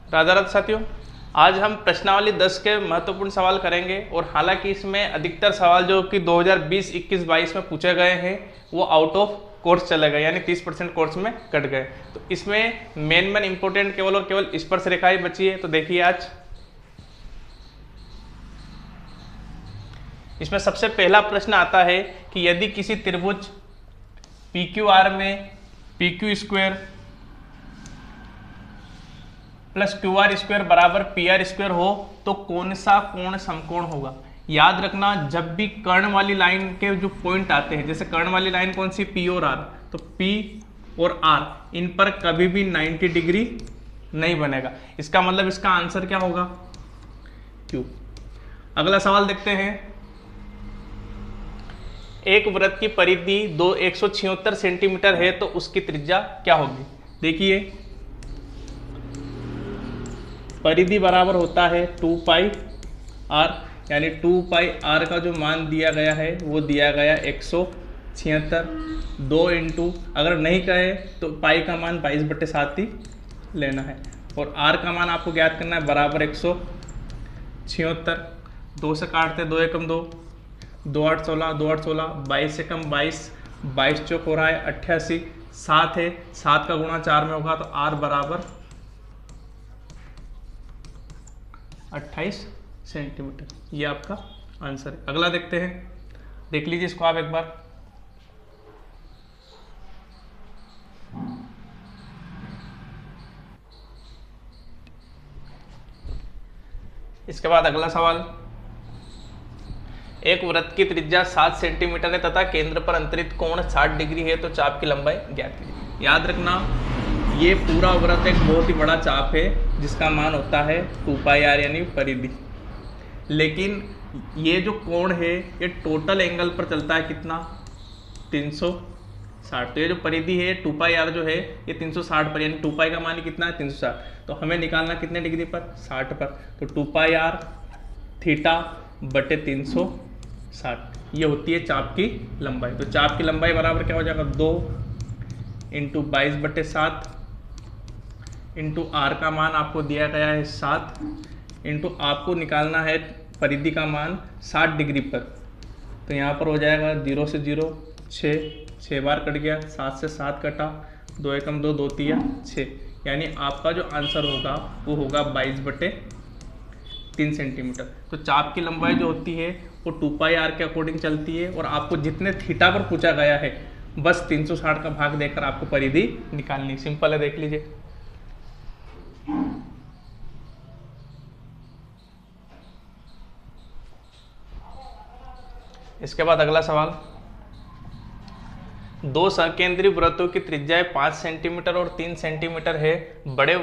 राधा राधा साथियों, आज हम प्रश्नावली 10 के महत्वपूर्ण सवाल करेंगे और हालांकि इसमें अधिकतर सवाल जो कि 2020, 21, 22 में पूछे गए हैं वो आउट ऑफ कोर्स चले गए, यानी 30% कोर्स में कट गए। तो इसमें मेन इंपॉर्टेंट केवल और केवल स्पर्श रेखाएं बची है। तो देखिए आज इसमें सबसे पहला प्रश्न आता है कि यदि किसी त्रिभुज PQR में PQ square plus QR square बराबर PR स्क्वायर हो तो कौन सा कोण समकोण होगा। याद रखना, जब भी कर्ण वाली लाइन के जो पॉइंट आते हैं, जैसे कर्ण वाली लाइन कौन सी, P और R, तो P और R इन पर कभी भी 90 डिग्री नहीं बनेगा। इसका मतलब इसका आंसर क्या होगा, Q। अगला सवाल देखते हैं। एक वृत्त की परिधि 176 सेंटीमीटर है तो उसकी त्रिज्या क्या होगी। देखिए परिधि बराबर होता है 2πr, यानी 2πr का जो मान दिया गया है वो दिया गया 176। 2 इंटू, अगर नहीं कहे तो पाई का मान 22/7 ही लेना है और r का मान आपको ज्ञात करना है बराबर 176। 2 से काटते 2 एकम 2, 2 8 16, 2 8 16, 22 एकम 22, 22 चौक हो रहा है 88, 7 है, 7 का गुणा 4 में होगा तो r बराबर 28 सेंटीमीटर। ये आपका आंसर है। अगला देखते हैं, देख लीजिए इसको आप एक बार। इसके बाद अगला सवाल, एक वृत्त की त्रिज्या 7 सेंटीमीटर है तथा केंद्र पर अंतरित कोण 60 डिग्री है तो चाप की लंबाई ज्ञात कीजिए। याद रखना, ये पूरा वृत्त एक बहुत ही बड़ा चाप है जिसका मान होता है 2πr यानी परिधि। लेकिन ये जो कोण है ये टोटल एंगल पर चलता है कितना, 360। तो ये जो परिधि है 2πr जो है ये 360 पर, यानी 2π का मान कितना है 360। तो हमें निकालना कितने डिग्री पर, 60 पर। तो 2πr थीटा बटे 360 ये होती है चाप की लंबाई। तो चाप की लंबाई बराबर क्या हो जाएगा, 2 इंटू 22/7 इंटू r का मान आपको दिया गया है 7 इंटू आपको निकालना है परिधि का मान 60 डिग्री पर। तो यहाँ पर हो जाएगा 0 से 0 6 बार कट गया, 7 से 7 कटा, 2 एकम 2, 2 तिया 6, यानी आपका जो आंसर होगा वो होगा 22/3 सेंटीमीटर। तो चाप की लंबाई जो होती है वो 2πr के अकॉर्डिंग चलती है और आपको जितने थीटा पर पूछा गया है बस 360 का भाग देकर आपको परिधि निकालनी। सिंपल है, देख लीजिए। इसके बाद अगला सवाल, दो सकेंद्रीय वृत्तों की त्रिज्या 5 सेंटीमीटर और 3 सेंटीमीटर है। बड़े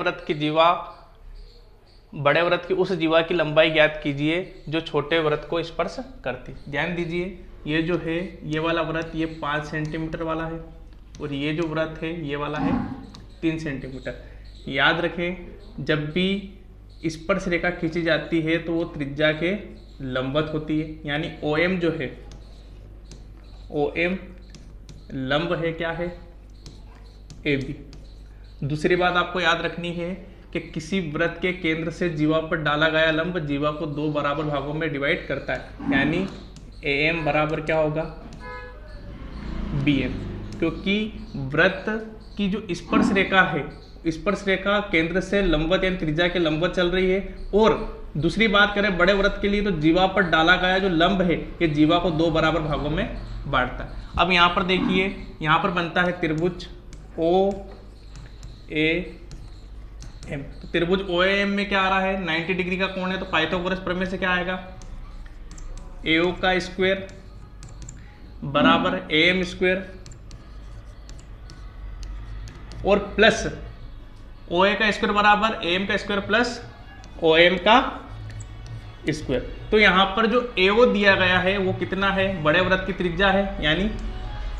वृत्त की उस जीवा की लंबाई ज्ञात कीजिए जो छोटे वृत्त को स्पर्श करती। ध्यान दीजिए, ये जो है ये वाला वृत्त ये 5 सेंटीमीटर वाला है और ये जो वृत्त है ये वाला है 3 सेंटीमीटर। याद रखें, जब भी स्पर्श रेखा खींची जाती है तो वो त्रिज्या के लंबवत होती है, यानी OM जो है OM लंब है क्या है, AB। दूसरी बात आपको याद रखनी है कि किसी वृत्त के केंद्र से जीवा पर डाला गया लंब जीवा को 2 बराबर भागों में डिवाइड करता है, यानी AM बराबर क्या होगा, BM। क्योंकि वृत्त की जो स्पर्श रेखा है, स्पर्श रेखा केंद्र से लंबवत यानी त्रिज्या के लंबवत चल रही है। और दूसरी बात करें बड़े वृत्त के लिए तो जीवा पर डाला गया जो लंब है ये जीवा को 2 बराबर भागों में बांटता है। अब यहाँ पर देखिए, यहाँ पर बनता है त्रिभुज OAM। तो त्रिभुज OAM में क्या आ रहा है, 90 डिग्री का कोण है, तो पाइथागोरस प्रमेय से क्या आएगा, AO का स्क्वायर बराबर AM स्क्वायर और प्लस OA का स्क्वायर बराबर AM का स्क्वायर प्लस OM का स्क्वायर। तो यहाँ पर जो AO दिया गया है वो कितना है, बड़े वृत्त की त्रिज्या है, यानी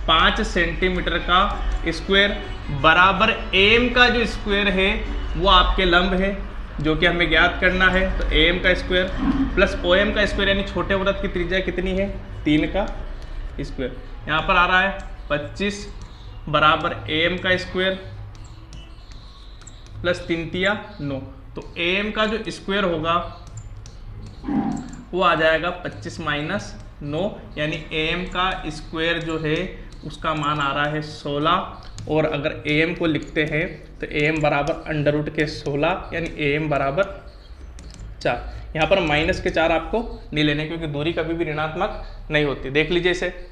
5 सेंटीमीटर का स्क्वायर बराबर AM का जो स्क्वायर है वो आपके लंब है जो कि हमें ज्ञात करना है। तो AM का स्क्वायर प्लस OM का स्क्वायर, यानी छोटे वृत्त की त्रिज्या कितनी है, 3 का स्क्वायर। यहाँ पर आ रहा है 25 बराबर AM का स्क्वायर प्लस 3 तिया 9। तो AM का जो स्क्वायर होगा वो आ जाएगा 25 माइनस 9, यानी AM का स्क्वायर जो है उसका मान आ रहा है 16। और अगर AM को लिखते हैं तो AM बराबर अंडर रूट के 16, यानी AM बराबर 4। यहाँ पर माइनस के 4 आपको नहीं लेने, क्योंकि दूरी कभी भी ऋणात्मक नहीं होती। देख लीजिए इसे,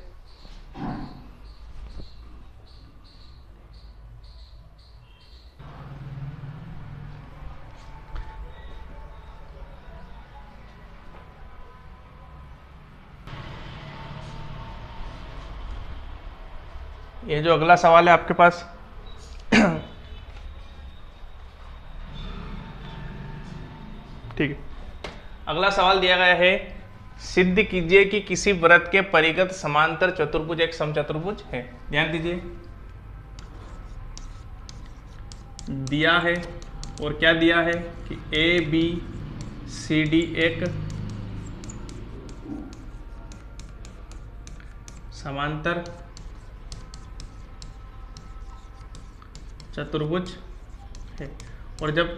ये जो अगला सवाल है आपके पास ठीक है, अगला सवाल दिया गया है, सिद्ध कीजिए कि किसी वृत्त के परिगत समांतर चतुर्भुज एक समचतुर्भुज है। ध्यान दीजिए, दिया है और क्या दिया है कि ABCD एक समांतर चतुर्भुज है। और जब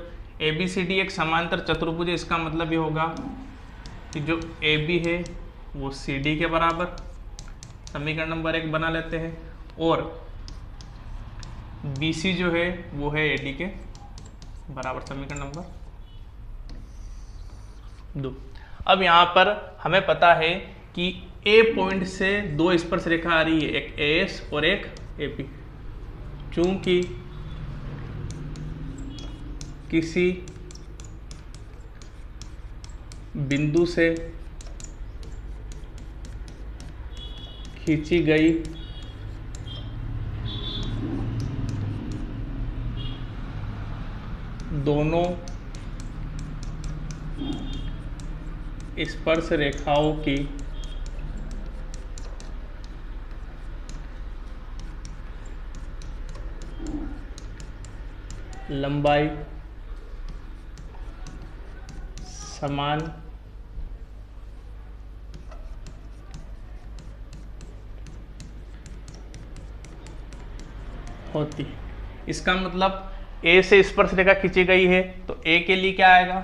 ABCD एक समांतर चतुर्भुज है, इसका मतलब ये होगा कि जो AB है वो CD के बराबर, समीकरण नंबर 1 बना लेते हैं, और BC जो है वो है AD के बराबर, समीकरण नंबर 2। अब यहाँ पर हमें पता है कि A पॉइंट से 2 स्पर्श रेखा आ रही है, एक AS और एक AP। चूंकि किसी बिंदु से खींची गई दोनों स्पर्श रेखाओं की लंबाई समान होती। इसका मतलब A से स्पर्श रेखा खींची गई है तो A के लिए क्या आएगा,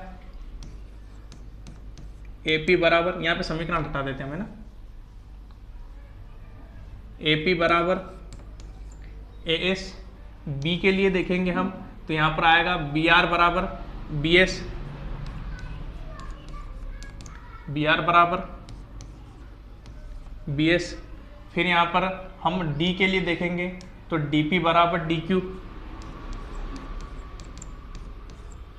AP बराबर, यहाँ पे समीकरण हटा देते हैं हमें ना, AP बराबर AS। B के लिए देखेंगे हम तो यहाँ पर आएगा BR बराबर BS, BR बराबर BS। फिर यहाँ पर हम D के लिए देखेंगे तो DP बराबर DQ,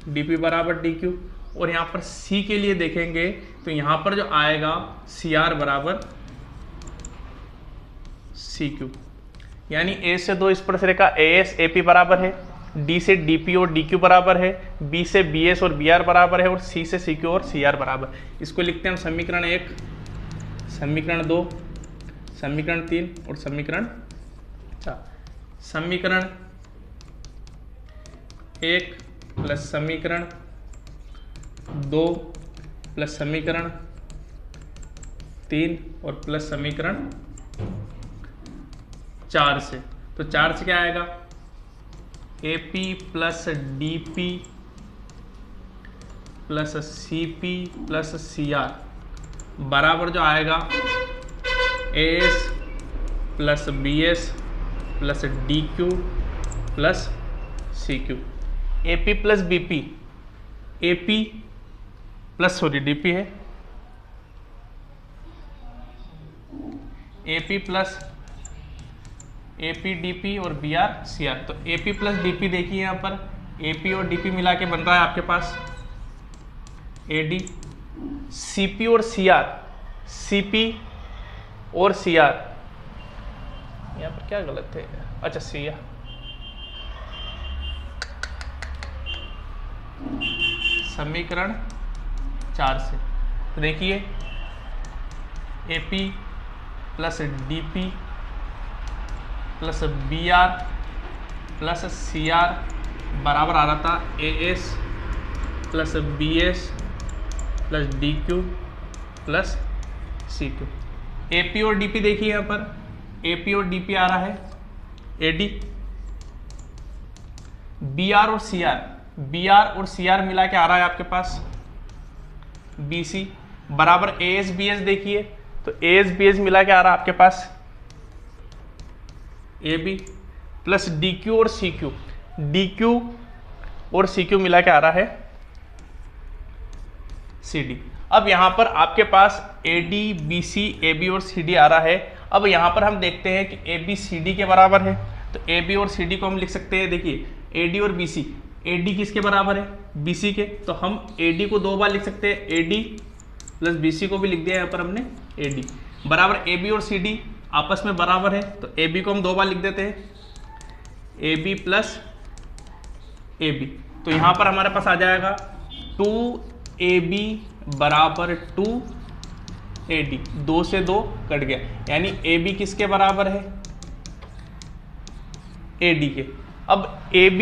DP बराबर DQ। और यहाँ पर C के लिए देखेंगे तो यहाँ पर जो आएगा CR बराबर CQ। यानी A से 2 स्पर्श रेखा AS AP बराबर है, D से DP और DQ बराबर है, B से BS और BR बराबर है, और C से CQ और CR बराबर। इसको लिखते हैं हम समीकरण 1, समीकरण 2, समीकरण 3 और समीकरण 4। समीकरण 1 प्लस समीकरण 2 प्लस समीकरण 3 और प्लस समीकरण 4 से, तो 4 से क्या आएगा, AP plus DP plus CP plus CR बराबर जो आएगा AS plus BS plus DQ plus CQ। AP plus BP, AP plus DP है, AP प्लस AP DP और BR CR। तो AP प्लस DP देखिए, यहाँ पर AP और DP मिला के बन रहा है आपके पास AD। CP और CR, CP और CR, यहाँ पर क्या गलत है, अच्छा CR, समीकरण 4 से। तो देखिए AP plus DP plus BR plus CR बराबर आ रहा था AS plus BS plus DQ plus CQ। AP और DP देखिए, यहाँ पर AP और DP आ रहा है AD, BR और CR, बी आर और सी आर मिला के आ रहा है आपके पास बी सी बराबर ए एस बी एस। देखिए तो ए एस बी एस मिला के आ रहा है आपके पास a B plus d q और सी क्यू, डी क्यू और सी क्यू मिला के आ रहा है सी डी। अब यहां पर आपके पास a d b c a b और सी डी आ रहा है। अब यहां पर हम देखते हैं कि ए बी सी डी के बराबर है, तो ए बी और सी डी को हम लिख सकते हैं। देखिए ए डी और बी सी, ए डी किसके बराबर है, बी सी के, तो हम ए डी को दो बार लिख सकते हैं, A D plus B C को भी लिख दिया यहाँ पर हमने ए डी बराबर ए बी और सी डी आपस में बराबर है, तो ए बी को हम दो बार लिख देते हैं, A B plus A B. तो यहाँ पर हमारे पास आ जाएगा 2ab बराबर 2ad, 2 से 2 कट गया, यानी ab किसके बराबर है, ad के। अब ab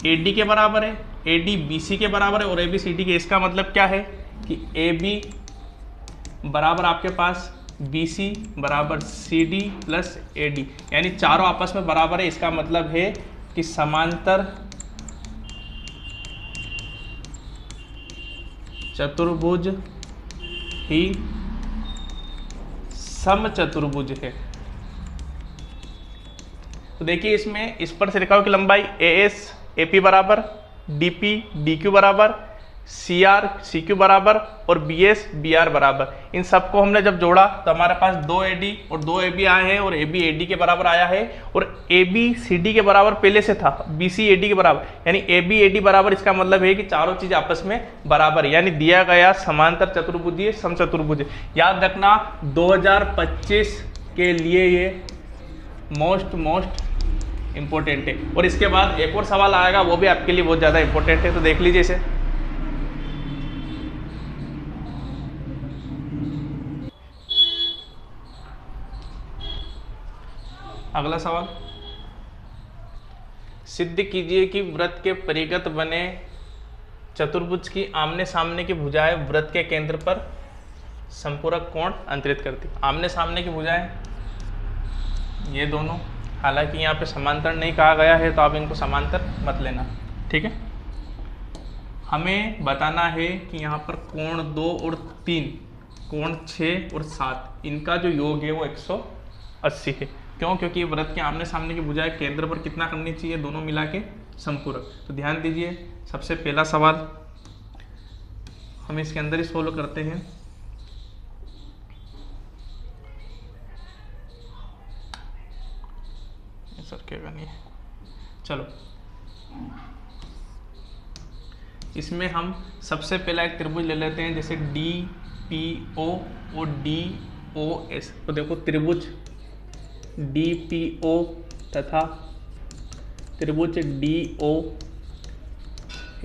ad के बराबर है, ad bc के बराबर है और ab cd के। इसका मतलब क्या है कि ab बराबर आपके पास bc बराबर cd प्लस ad, यानी चारों आपस में बराबर है। इसका मतलब है कि समांतर चतुर्भुज ही समचतुर्भुज है। तो देखिए इसमें इस पर से रेखाओं की लंबाई ए एस ए पी बराबर, डी पी डी क्यू बराबर, सी आर सी क्यू बराबर और बी एस बी आर बराबर। इन सबको हमने जब जोड़ा तो हमारे पास 2 ए डी और 2 ए बी आए हैं और ए बी ए डी के बराबर आया है और ए बी सी डी के बराबर पहले से था, बी सी ए डी के बराबर, यानी ए बी ए डी बराबर। इसका मतलब है कि चारों चीज आपस में बराबर है, यानी दिया गया समांतर चतुर्भुज समचतुर्भुज। याद रखना 2025 के लिए ये मोस्ट इंपॉर्टेंट है। और इसके बाद एक और सवाल आएगा, वो भी आपके लिए बहुत ज़्यादा इंपॉर्टेंट है, तो देख लीजिए इसे। अगला सवाल, सिद्ध कीजिए कि वृत्त के परिगत बने चतुर्भुज की आमने सामने की भुजाएं वृत्त के केंद्र पर संपूरक कोण अंतरित करती। आमने सामने की भुजाएं ये दोनों, हालांकि यहाँ पे समांतर नहीं कहा गया है तो आप इनको समांतर मत लेना, ठीक है। हमें बताना है कि यहाँ पर कोण 2 और 3, कोण 6 और 7, इनका जो योग है वो 180 है। क्यों? क्योंकि वृत्त के आमने सामने की भुजाएं केंद्र पर कितना करनी चाहिए, दोनों मिला के संपूरक। तो ध्यान दीजिए, सबसे पहला सवाल हम इसके अंदर ही सोल्व करते हैं। सरकेगा नहीं, चलो इसमें हम सबसे पहला एक त्रिभुज ले लेते हैं, जैसे डी पी ओ और डी ओ एस। तो देखो त्रिभुज डी पी ओ तथा त्रिभुज डी ओ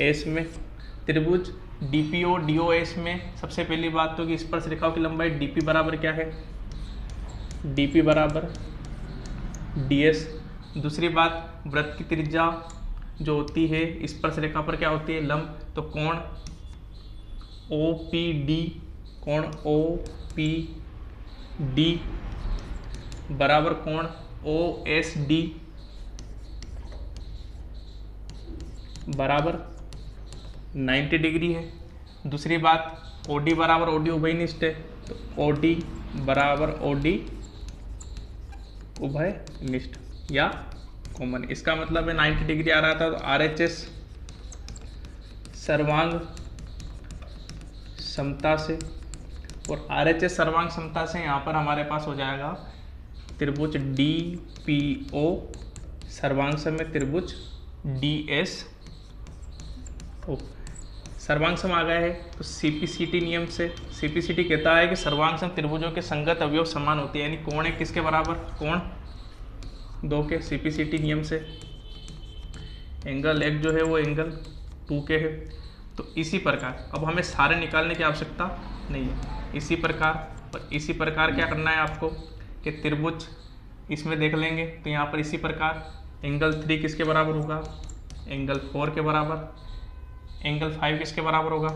एस में, त्रिभुज D P O D O S में सबसे पहली बात तो कि स्पर्श रेखाओं की लंबाई डी पी बराबर क्या है, डी पी बराबर डी एस। दूसरी बात, वृत्त की त्रिज्या जो होती है स्पर्श रेखा पर क्या होती है, लंब। तो कोण ओ पी डी, कोण ओ पी डी बराबर कोण ओ एस डी बराबर 90 डिग्री है। दूसरी बात, ओ डी बराबर ओ डी उभयनिष्ठ है, तो ओ डी बराबर ओ डी उभयनिष्ठ या कॉमन। इसका मतलब है 90 डिग्री आ रहा था, तो आर एच एस सर्वांग समता से, और आर एच एस सर्वांग समता से यहाँ पर हमारे पास हो जाएगा त्रिभुज डी पी ओ सर्वांग सम में त्रिभुज डी एस ओ। सर्वांग सम आ गया है तो सीपीसीटी नियम से, सीपीसीटी कहता है कि सर्वांग सम त्रिभुजों के संगत अवयव समान होते हैं, यानी कोण एक किसके बराबर, कोण 2 के। सीपीसीटी नियम से एंगल एक जो है वो एंगल 2 के है। तो इसी प्रकार अब हमें सारे निकालने की आवश्यकता नहीं है, इसी प्रकार और इसी प्रकार क्या करना है आपको कि त्रिभुज इसमें देख लेंगे। तो यहाँ पर इसी प्रकार एंगल 3 किसके बराबर होगा, एंगल 4 के बराबर, एंगल 5 किसके बराबर होगा,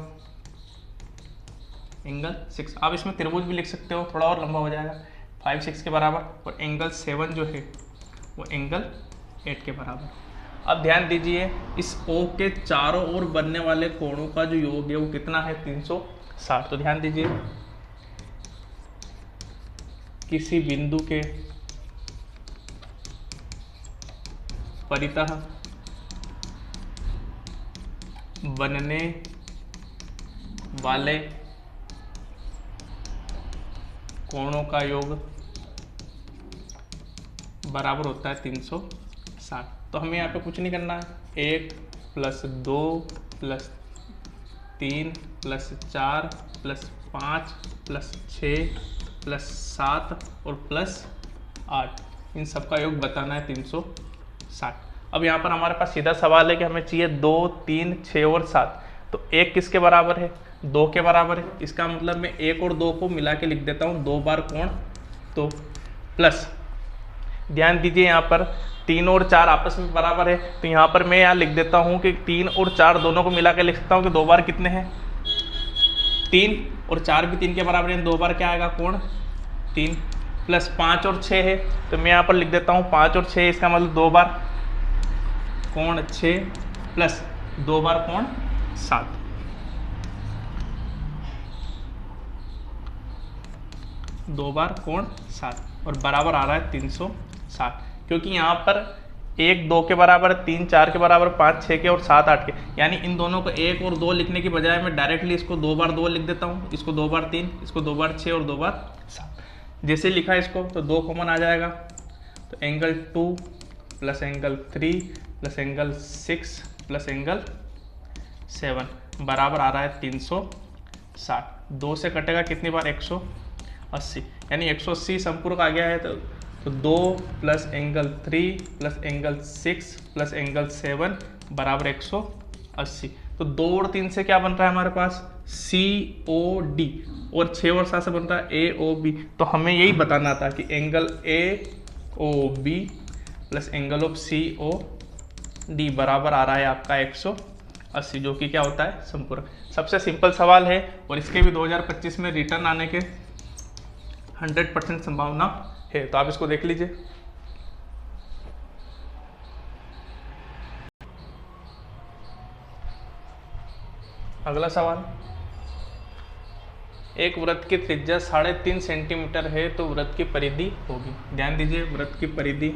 एंगल 6। आप इसमें त्रिभुज भी लिख सकते हो, थोड़ा और लंबा हो जाएगा, 5 6 के बराबर, और एंगल 7 जो है वो एंगल 8 के बराबर। अब ध्यान दीजिए, इस O के चारों ओर बनने वाले कोणों का जो योग है वो कितना है, 360। तो ध्यान दीजिए, किसी बिंदु के परितः बनने वाले कोणों का योग बराबर होता है 360। तो हमें यहाँ पे कुछ नहीं करना है, 1 + 2 + 3 + 4 + 5 + 6 + 7 और +8, इन सब का योग बताना है 360। अब यहाँ पर हमारे पास सीधा सवाल है कि हमें चाहिए 2, 3, 6 और 7। तो 1 किसके बराबर है, 2 के बराबर है। इसका मतलब मैं 1 और 2 को मिला के लिख देता हूँ 2 बार कोण, तो प्लस, ध्यान दीजिए यहाँ पर 3 और 4 आपस में बराबर है, तो यहाँ पर मैं यहाँ लिख देता हूँ कि 3 और 4 दोनों को मिला के लिख सकता हूँ कि 2 बार कितने हैं, 3, और 4 भी 3 के बराबर है, 2 बार क्या आएगा, कोण 3, प्लस 5 और 6 है, तो मैं यहाँ पर लिख देता हूँ 5 और 6, इसका मतलब 2 बार कोण 6 प्लस 2 बार कोण 7। दो बार कोण 7 और बराबर आ रहा है 360, क्योंकि यहाँ पर 1 2 के बराबर, 3 4 के बराबर, 5 6 के और 7 8 के, यानी इन दोनों को 1 और 2 लिखने की बजाय मैं डायरेक्टली इसको 2 बार 2 लिख देता हूँ, इसको 2 बार 3, इसको 2 बार 6 और 2 बार 7। जैसे लिखा इसको तो 2 कॉमन आ जाएगा, तो angle 2 plus angle 3 plus angle 6 plus angle 7 बराबर आ रहा है 360। 2 से कटेगा कितनी बार, 180, यानी 180 संपूरक आ गया है। तो 2 plus angle 3 plus angle 6 plus angle 7 बराबर 180। तो 2 और 3 से क्या बन रहा है हमारे पास, COD, और 6 और 7 से बन रहा है AOB। तो हमें यही बताना था कि angle AOB plus angle of COD बराबर आ रहा है आपका 180, जो कि क्या होता है, संपूरक। सबसे सिंपल सवाल है और इसके भी 2025 में रिटर्न आने के 100% संभावना है, तो आप इसको देख लीजिए। अगला सवाल, एक वृत्त की त्रिज्या 3.5 सेंटीमीटर है, तो वृत्त की परिधि होगी। ध्यान दीजिए, वृत्त की परिधि,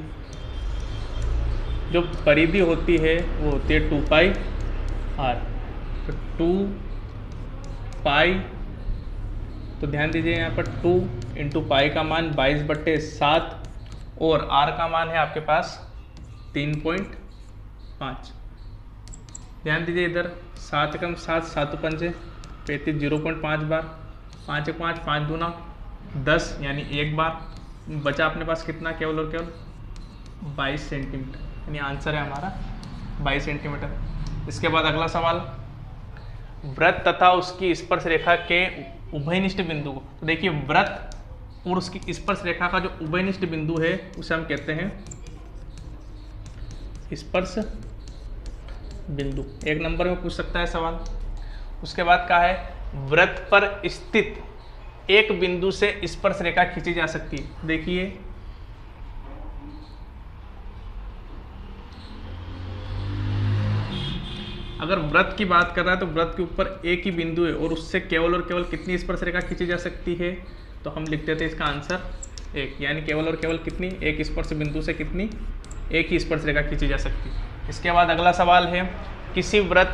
जो परिधि होती है वो होती है 2πr। तो 2π, तो ध्यान दीजिए यहाँ पर 2 × पाई का मान 22/7 और r का मान है आपके पास 3.5। ध्यान दीजिए इधर 7 × 7 7 पंजे 35, 0.5 बार, 5 × 5 5 दूना 10, यानी 1 बार बचा अपने पास कितना, केवल और केवल 22 सेंटीमीटर, यानी आंसर है हमारा 22 सेंटीमीटर। इसके बाद अगला सवाल, वृत्त तथा उसकी स्पर्श रेखा के उभयनिष्ठ बिंदु को, तो देखिए वृत्त और उसकी स्पर्श रेखा का जो उभयनिष्ठ बिंदु है उसे हम कहते हैं स्पर्श बिंदु। 1 नंबर में पूछ सकता है सवाल। उसके बाद क्या है, वृत्त पर स्थित एक बिंदु से स्पर्श रेखा खींची जा सकती है। देखिए अगर वृत्त की बात कर रहा है तो वृत्त के ऊपर एक ही बिंदु है और उससे केवल और केवल कितनी स्पर्श रेखा खींची जा सकती है, तो हम लिख देते हैं इसका आंसर 1, यानी केवल और केवल कितनी, एक स्पर्श बिंदु से कितनी, एक ही स्पर्श रेखा खींची जा सकती है। इसके बाद अगला सवाल है, किसी वृत्त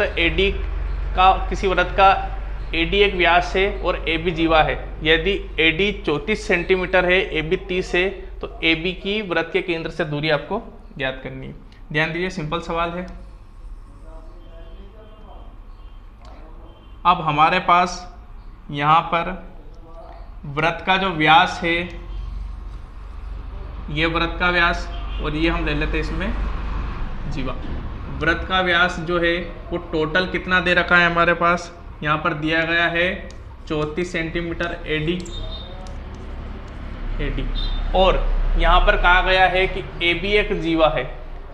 का AD एक व्यास है और AB जीवा है। यदि AD 34 सेंटीमीटर है, AB 30 है, तो AB की वृत्त के केंद्र से दूरी आपको ज्ञात करनी है। ध्यान दीजिए, सिंपल सवाल है। अब हमारे पास यहाँ पर वृत्त का जो व्यास है, ये वृत्त का व्यास, और ये हम ले लेते हैं इसमें जीवा। वृत्त का व्यास जो है वो टोटल कितना दे रखा है हमारे पास, यहाँ पर दिया गया है 34 सेंटीमीटर AD, और यहाँ पर कहा गया है कि AB एक जीवा है,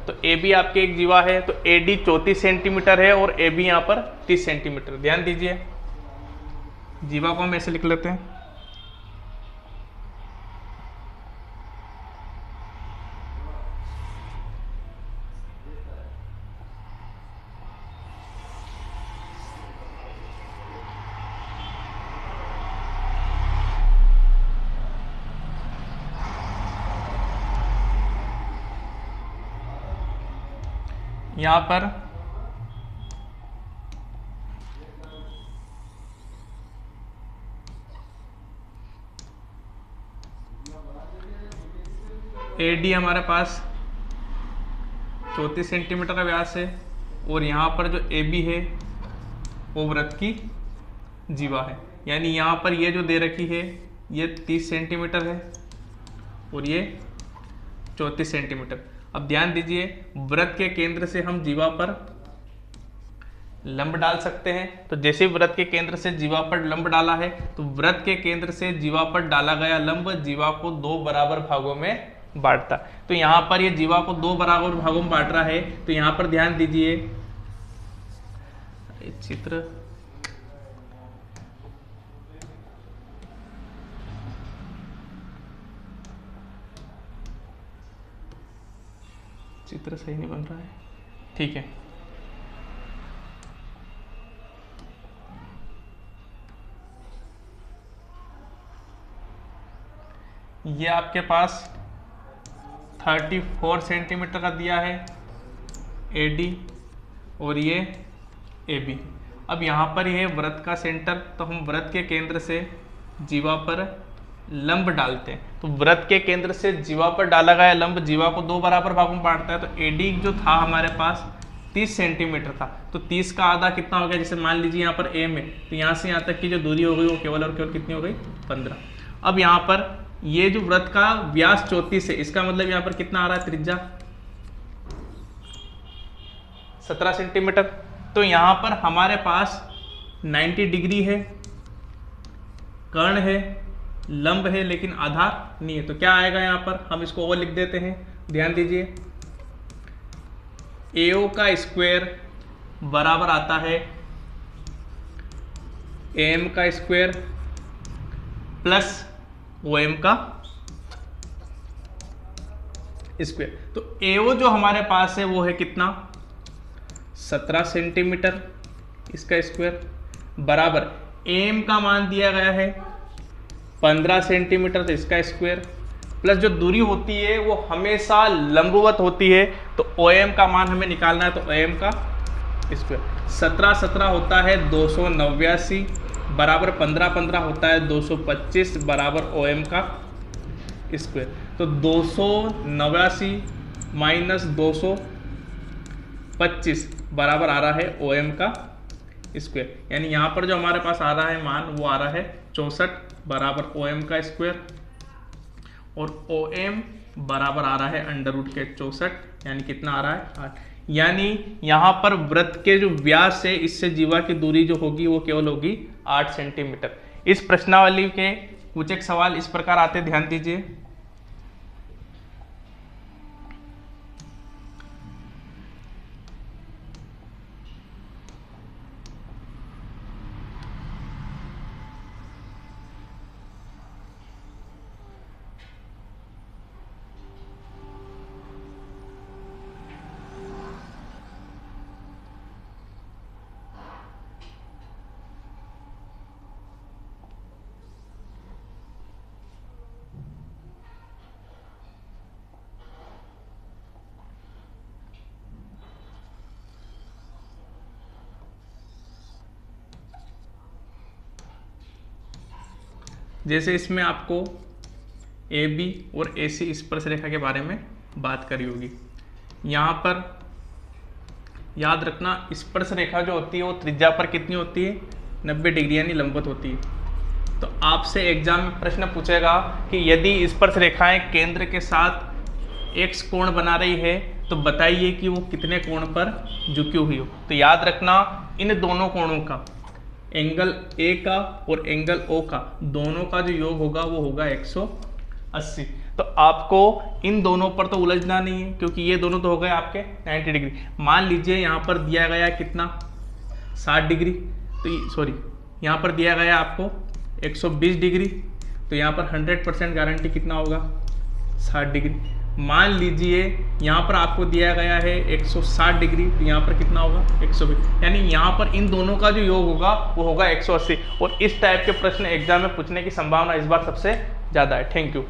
तो AB आपके एक जीवा है, तो AD 34 सेंटीमीटर है और AB यहाँ पर 30 सेंटीमीटर। ध्यान दीजिए, जीवा को हम ऐसे लिख लेते हैं, यहाँ पर AD हमारे पास 34 सेंटीमीटर का व्यास है और यहाँ पर जो AB है वो वृत्त की जीवा है। यानी यहाँ पर ये जो दे रखी है ये 30 सेंटीमीटर है और ये 34 सेंटीमीटर। अब ध्यान दीजिए, वृत्त के केंद्र से हम जीवा पर लंब डाल सकते हैं। तो जैसे वृत्त के केंद्र से जीवा पर लंब डाला है तो वृत्त के केंद्र से जीवा पर डाला गया लंब जीवा को 2 बराबर भागों में बांटता। तो यहाँ पर ये जीवा को 2 बराबर भागों में बांट रहा है। तो यहाँ पर ध्यान दीजिए, चित्र सही नहीं बन रहा है, ठीक है। ये आपके पास 34 सेंटीमीटर का दिया है AD और ये AB। अब यहाँ पर ये वृत्त का सेंटर, तो हम वृत्त के केंद्र से जीवा पर लंब डालते हैं। तो वृत्त के केंद्र से जीवा पर डाला गया लंब जीवा को 2 बराबर भागों में बांटता है। तो AD जो था हमारे पास 30 सेंटीमीटर था, तो 30 का आधा कितना हो गया, जैसे मान लीजिए यहाँ पर M है तो यहाँ से यहाँ तक की जो दूरी हो गई वो केवल और केवल कितनी हो गई, 15। अब यहाँ पर ये जो वृत्त का व्यास 34 है, इसका मतलब यहाँ पर कितना आ रहा है, त्रिज्या 17 सेंटीमीटर। तो यहाँ पर हमारे पास 90 डिग्री है, कर्ण है, लंब है, लेकिन आधार नहीं है। तो क्या आएगा यहाँ पर, हम इसको और लिख देते हैं। ध्यान दीजिए, AO का स्क्वायर बराबर आता है AM का स्क्वायर प्लस OM का स्क्वायर। तो AO जो हमारे पास है वो है कितना, 17 सेंटीमीटर, इसका स्क्वायर बराबर AM का मान दिया गया है 15 सेंटीमीटर, तो इसका स्क्वायर प्लस जो दूरी होती है वो हमेशा लंबवत होती है। तो OM का मान हमें निकालना है, तो OM का स्क्वायर 17 होता है 289 बराबर 15 होता है 225 बराबर OM का स्क्वायर। तो 289 माइनस 225 बराबर आ रहा है OM का स्क्वायर। यानी यहाँ पर जो हमारे पास आ रहा है मान वो आ रहा है 64 बराबर OM का स्क्वायर और OM बराबर आ रहा है √64, यानी कितना आ रहा है 8। यानी यहाँ पर वृत्त के जो व्यास है इससे जीवा की दूरी जो होगी वो केवल होगी 8 सेंटीमीटर। इस प्रश्नावली के कुछ एक सवाल इस प्रकार आते, ध्यान दीजिए। जैसे इसमें आपको AB और AC स्पर्श रेखा के बारे में बात करी होगी। यहाँ पर याद रखना, स्पर्श रेखा जो होती है वो त्रिज्या पर कितनी होती है, 90 डिग्री यानी लंबवत होती है। तो आपसे एग्जाम में प्रश्न पूछेगा कि यदि स्पर्श रेखाएं केंद्र के साथ x कोण बना रही है तो बताइए कि वो कितने कोण पर झुकी हुई हो। तो याद रखना, इन दोनों कोणों का, एंगल A का और एंगल O का, दोनों का जो योग होगा वो होगा 180। तो आपको इन दोनों पर तो उलझना नहीं है क्योंकि ये दोनों तो हो गए आपके 90 डिग्री। मान लीजिए यहाँ पर दिया गया कितना, 60 डिग्री, तो सॉरी यहाँ पर दिया गया आपको 120 डिग्री, तो यहाँ पर 100% गारंटी कितना होगा, 60 डिग्री। मान लीजिए यहाँ पर आपको दिया गया है 160 डिग्री, तो यहाँ पर कितना होगा, 120। यानी यहाँ पर इन दोनों का जो योग होगा वो होगा 180। और इस टाइप के प्रश्न एग्जाम में पूछने की संभावना इस बार सबसे ज़्यादा है। Thank you.